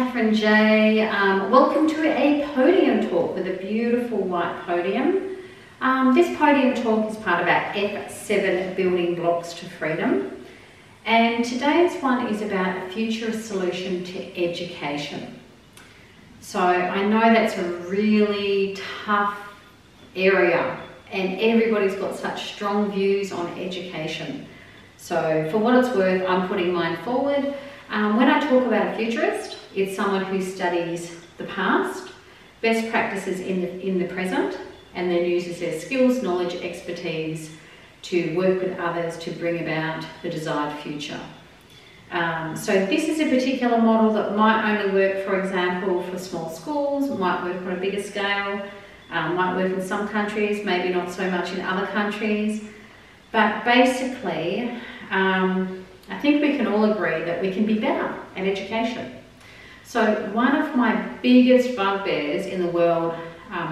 Catherine J. Welcome to a podium talk with a beautiful white podium. This podium talk is part of our F7 Building Blocks to Freedom. And today's one is about a futurist solution to education. So I know that's a really tough area and everybody's got such strong views on education. So for what it's worth, I'm putting mine forward. When I talk about a futurist, it's someone who studies the past, best practices in the present, and then uses their skills, knowledge, expertise to work with others to bring about the desired future. So this is a particular model that might only work, for example, for small schools, might work on a bigger scale, might work in some countries, maybe not so much in other countries. But basically, I think we can all agree that we can be better at education. So one of my biggest bugbears in the world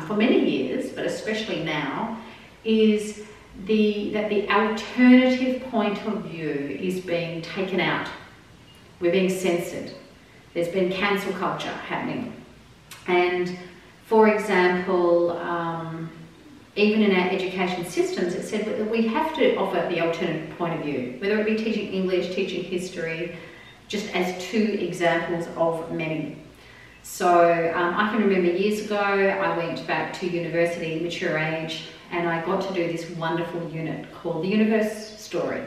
for many years, but especially now, is that the alternative point of view is being taken out. We're being censored. There's been cancel culture happening. And for example, even in our education systems, it said that we have to offer the alternative point of view, whether it be teaching English, teaching history, just as two examples of many. So I can remember years ago, I went back to university, mature age, and I got to do this wonderful unit called The Universe Story.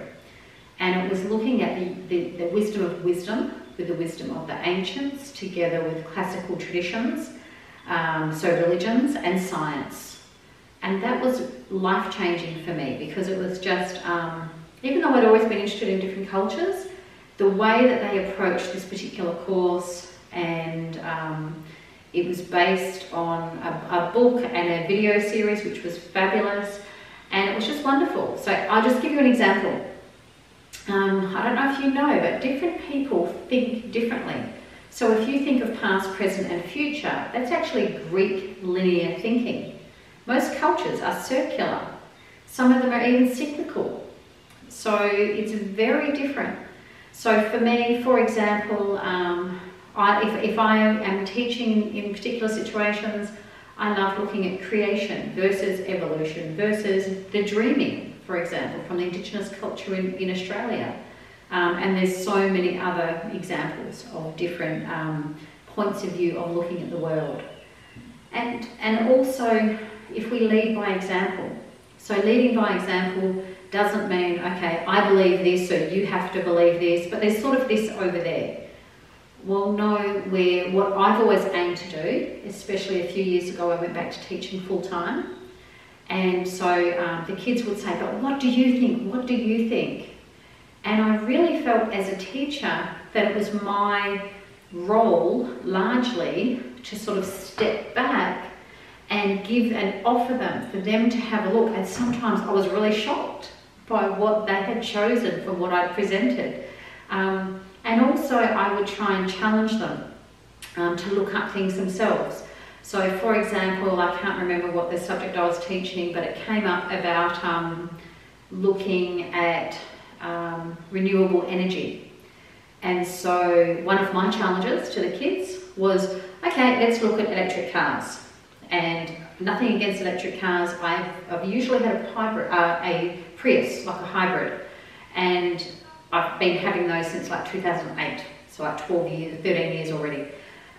And it was looking at the wisdom of wisdom, with the wisdom of the ancients, together with classical traditions, so religions and science. And that was life-changing for me because it was just, even though I'd always been interested in different cultures, the way that they approached this particular course, and it was based on a book and a video series which was fabulous, and it was just wonderful. So I'll just give you an example. I don't know if you know, but different people think differently. So if you think of past, present and future, that's actually Greek linear thinking. Most cultures are circular. Some of them are even cyclical. So it's very different. So for me, for example, if I am teaching in particular situations, I love looking at creation versus evolution versus the dreaming, for example, from the Indigenous culture in Australia. And there's so many other examples of different points of view of looking at the world. And also, if we lead by example. So leading by example doesn't mean, okay, I believe this, so you have to believe this, but there's sort of this over there. Well, no, what I've always aimed to do, especially a few years ago, I went back to teaching full-time, and so the kids would say, but what do you think? What do you think? And I really felt as a teacher that it was my role, largely, to sort of step back and give and offer them, for them to have a look. And sometimes I was really shocked by what they had chosen from what I presented. And also I would try and challenge them to look up things themselves. So for example, I can't remember what the subject I was teaching, but it came up about looking at renewable energy. And so one of my challenges to the kids was, okay, let's look at electric cars. And nothing against electric cars. I've usually had a Prius, like a hybrid, and I've been having those since like 2008, so like 13 years already.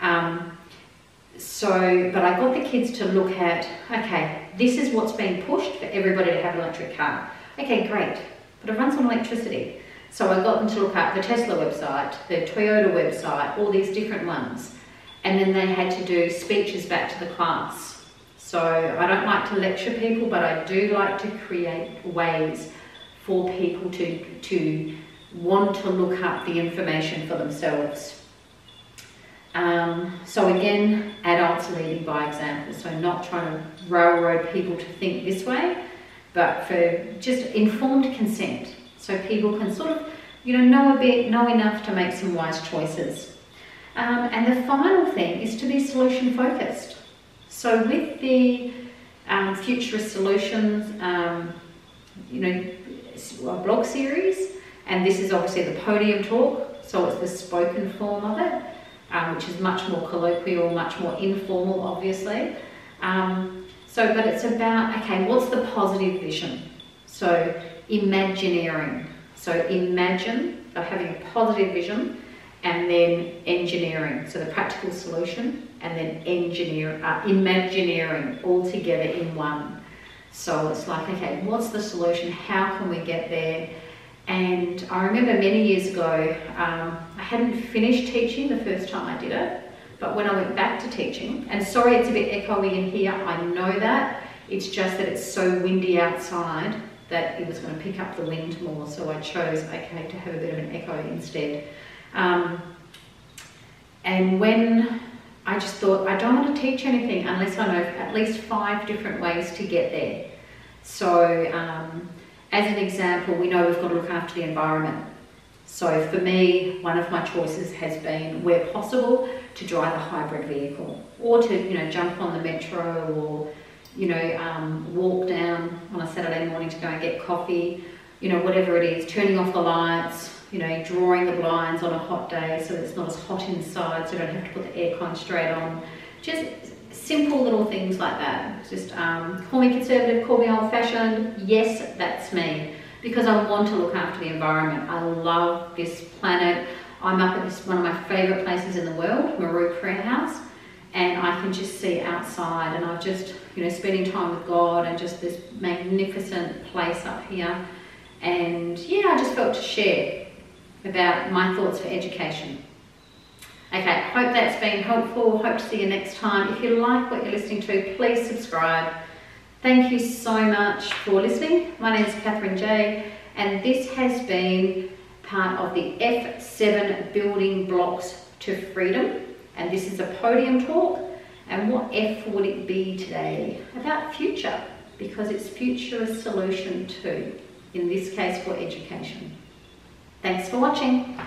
But I got the kids to look at, okay, this is what's being pushed for everybody to have an electric car. Okay, great, but it runs on electricity. So I got them to look up the Tesla website, the Toyota website, all these different ones. And then they had to do speeches back to the class. So I don't like to lecture people, but I do like to create ways for people to want to look up the information for themselves. So again, adults leading by example. So not trying to railroad people to think this way, but for just informed consent. So people can sort of, know enough to make some wise choices. And the final thing is to be solution focused. So with the futurist solutions, blog series, and this is obviously the podium talk, so it's the spoken form of it. which is much more colloquial, much more informal, obviously. But it's about, okay, what's the positive vision? So Imagineering. So imagine, so having a positive vision, and then engineering, so the practical solution, and then Imagineering all together in one. So it's like, okay, what's the solution? How can we get there? And I remember many years ago, I hadn't finished teaching the first time I did it, but when I went back to teaching, and sorry it's a bit echoey in here, I know that, it's just that it's so windy outside that it was going to pick up the wind more, so I chose, okay, to have a bit of an echo instead. And when I just thought, I don't want to teach anything unless I know at least 5 different ways to get there. So as an example, we know we've got to look after the environment. So for me, one of my choices has been, where possible, to drive a hybrid vehicle, or to, you know, jump on the metro, or, you know, walk down on a Saturday morning to go and get coffee, you know, whatever it is, turning off the lights, you know, drawing the blinds on a hot day so that it's not as hot inside, so you don't have to put the aircon straight on. Just simple little things like that. Just call me conservative, call me old-fashioned. Yes, that's me, because I want to look after the environment. I love this planet. I'm up at one of my favourite places in the world, Maru Prayer House, and I can just see outside, and I've just, you know, spending time with God, and just this magnificent place up here. And yeah, I just felt to share about my thoughts for education. Okay, hope that's been helpful. Hope to see you next time. If you like what you're listening to, please subscribe. Thank you so much for listening. My name is Catherine J, and this has been part of the F7 Building Blocks to Freedom, and this is a podium talk. And what F would it be today? About future, because it's future a solution too, in this case for education. Thanks for watching.